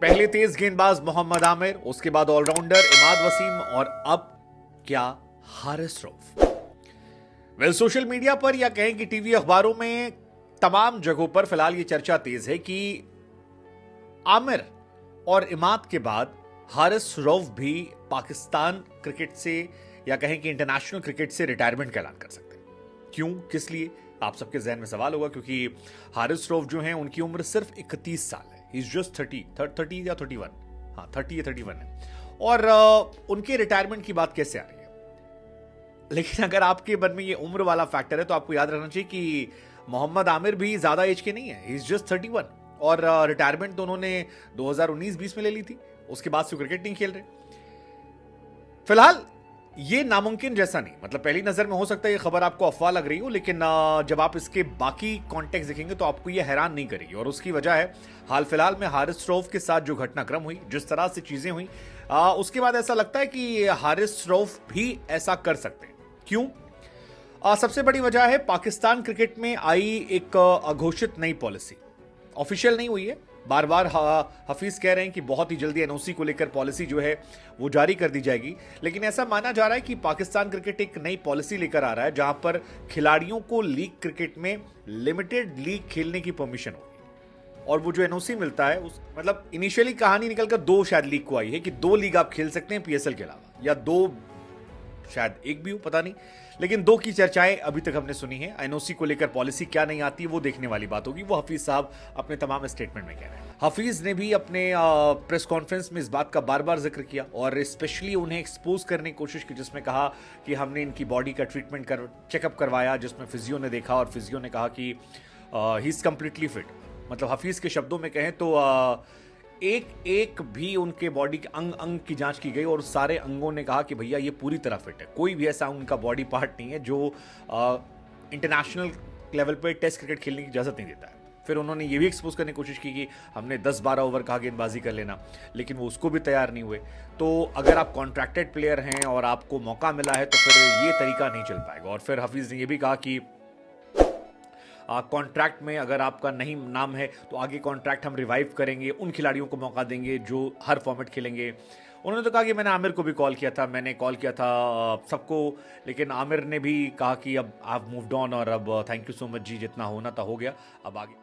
पहले तेज गेंदबाज मोहम्मद आमिर, उसके बाद ऑलराउंडर इमाद वसीम और अब क्या Haris Rauf. Well, social media पर या कहें कि टीवी अखबारों में तमाम जगहों पर फिलहाल ये चर्चा तेज है कि आमिर और इमाद के बाद हारिस रऊफ भी पाकिस्तान क्रिकेट से या कहें कि इंटरनेशनल क्रिकेट से रिटायरमेंट का ऐलान कर सकते हैं। क्यों, किस लिए, आप सबके जहन में सवाल होगा, क्योंकि हारिस रऊफ जो हैं उनकी उम्र सिर्फ 31 साल है। ही इज जस्ट 30 या 31, हाँ 30 या 31 है। और उनके रिटायरमेंट की बात कैसे आ रही है? लेकिन अगर आपके मन में ये उम्र वाला फैक्टर है तो आपको याद रखना चाहिए कि मोहम्मद आमिर भी ज्यादा एज के नहीं है। ही इज जस्ट 31 और रिटायरमेंट तो उन्होंने 2019-20 में ले ली थी। उसके बाद से क्रिकेट नहीं खेल रहे। फिलहाल ये नामुमकिन जैसा नहीं, मतलब पहली नजर में हो सकता है ये खबर आपको अफवाह लग रही हो, लेकिन जब आप इसके बाकी कॉन्टेक्स्ट देखेंगे तो आपको ये हैरान नहीं करेगी। और उसकी वजह है हाल फिलहाल में हारिस रऊफ के साथ जो घटनाक्रम हुई, जिस तरह से चीजें हुई, उसके बाद ऐसा लगता है कि हारिस रऊफ भी ऐसा कर सकते हैं। क्यों? सबसे बड़ी वजह है पाकिस्तान क्रिकेट में आई एक अघोषित नई पॉलिसी। ऑफिशियल नहीं हुई है, बार बार हफीज कह रहे हैं कि बहुत ही जल्दी एनओसी को लेकर पॉलिसी जो है वो जारी कर दी जाएगी, लेकिन ऐसा माना जा रहा है कि पाकिस्तान क्रिकेट एक नई पॉलिसी लेकर आ रहा है जहां पर खिलाड़ियों को लीग क्रिकेट में लिमिटेड लीग खेलने की परमिशन होगी। और वो जो एनओसी मिलता है उस मतलब इनिशियली कहानी निकलकर 2 शायद लीग को आई है कि 2 लीग आप खेल सकते हैं पीएसएल के अलावा, या 2 शायद एक भी हो, पता नहीं, लेकिन 2 की चर्चाएं अभी तक हमने सुनी है। एनओसी को लेकर पॉलिसी क्या नहीं आती वो देखने वाली बात होगी। वो हफीज साहब अपने तमाम स्टेटमेंट में कह रहे हैं। हफीज ने भी अपने प्रेस कॉन्फ्रेंस में इस बात का बार बार जिक्र किया और स्पेशली उन्हें एक्सपोज करने की कोशिश की, जिसमें कहा कि हमने इनकी बॉडी का ट्रीटमेंट चेकअप करवाया, जिसमें फिजियो ने देखा और फिजियो ने कहा कि ही इज कंप्लीटली फिट। मतलब हफीज के शब्दों में कहें तो एक एक भी उनके बॉडी के अंग अंग की जांच की गई और सारे अंगों ने कहा कि भैया ये पूरी तरह फिट है। कोई भी ऐसा उनका बॉडी पार्ट नहीं है जो इंटरनेशनल लेवल पे टेस्ट क्रिकेट खेलने की इजाजत नहीं देता है। फिर उन्होंने ये भी एक्सपोज करने की कोशिश की कि हमने 10-12 ओवर कहा गेंदबाजी कर लेना, लेकिन वो उसको भी तैयार नहीं हुए। तो अगर आप कॉन्ट्रैक्टेड प्लेयर हैं और आपको मौका मिला है तो फिर ये तरीका नहीं चल पाएगा। और फिर हफीज ने यह भी कहा कि कॉन्ट्रैक्ट में अगर आपका नहीं नाम है तो आगे कॉन्ट्रैक्ट हम रिवाइव करेंगे, उन खिलाड़ियों को मौका देंगे जो हर फॉर्मेट खेलेंगे। उन्होंने तो कहा कि मैंने आमिर को भी कॉल किया था, मैंने कॉल किया था सबको, लेकिन आमिर ने भी कहा कि अब आई हैव मूव्ड ऑन और अब थैंक यू सो मच जी, जितना होना था हो गया, अब आगे